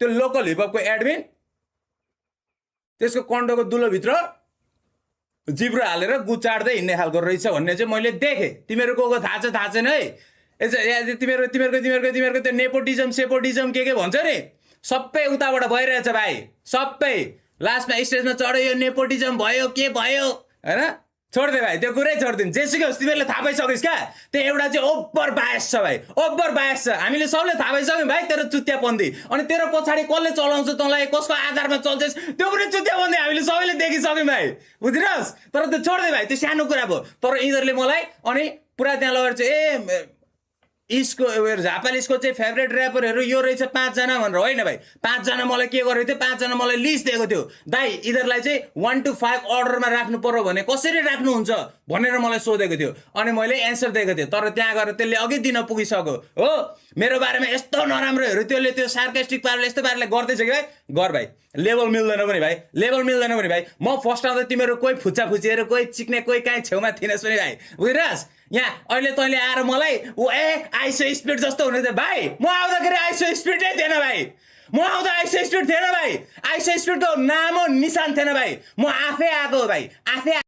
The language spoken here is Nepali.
त्यो लोकल हिपहपको एडमिन त्यसको कन्डोको दुलोभित्र जिब्रो हालेर गुचाड्दै हिँड्ने खालको रहेछ भन्ने चाहिँ मैले देखेँ। तिमीहरूको थाहा छैन है। तिमीहरूको त्यो नेपोटिजम सेपोटिजम के भन्छ नि सबै उताबाट भइरहेछ भाइ। सबै लास्टमा स्टेजमा चढ्यो यो नेपोटिजम भयो के भयो हैन। छोड्दे भाइ त्यो कुरै छोड्दिन। जेसुकै होस् तिमीहरूले थाहा पाइसकिस् क्या त्यो एउटा चाहिँ ओभर बायस छ भाइ, ओभर बायस छ। हामीले सबले थाहा पाइसक्यौँ भाइ तेरो चुत्यापन्दी। अनि तेरो पछाडि कसले चलाउँछ तँलाई कसको आधारमा चल्छस् त्यो पनि चुत्यापन्दी हामीले सबैले देखिसक्यौँ भाइ, बुझिरहस्। तर त्यो छोड्दे भाइ त्यो सानो कुरा भयो। तर यिनीहरूले मलाई अनि पुरा त्यहाँ लगेर चाहिँ इसको झापालिसको चाहिँ फेभरेट ऱ्यापरहरू यो रहेछ 5 जना भनेर होइन भाइ। 5 जना मलाई के गरेको थियो, 5 जना मलाई लिस्ट दिएको थियो। दाइ यिनीहरूलाई चाहिँ 1 to 5 अर्डरमा राख्नु पर्यो भने कसरी राख्नुहुन्छ भनेर मलाई सोधेको थियो। अनि मैले एन्सर दिएको थिएँ। तर त्यहाँ गएर त्यसले अघि दिन पुगिसक्यो हो। मेरो बारेमा यस्तो नराम्रोहरू त्यसले त्यो सार्कास्टिक पाराले यस्तो पाराले गर्दैछ कि भाइ गर भाइ। लेभल मिल्दैन पनि भाइ, लेभल मिल्दैन पनि भाइ। म फर्स्ट आउँदा तिमीहरू कोही फुच्चा फुचिएर कोही चिक्ने कोही काहीँ छेउमा थिएनस् पनि भाइ, बुझिरहस्। यहाँ अहिले तैँले आएर मलाई आइसो स्पिड जस्तो हुने थियो भाइ। म आउँदाखेरि आइसो स्पिडै थिएन भाइ। म आउँदा आइसो स्पिड थिएन भाइ। आइसो स्पिडको नाम निशान थिएन भाइ। म आफै आएको भाइ, आफै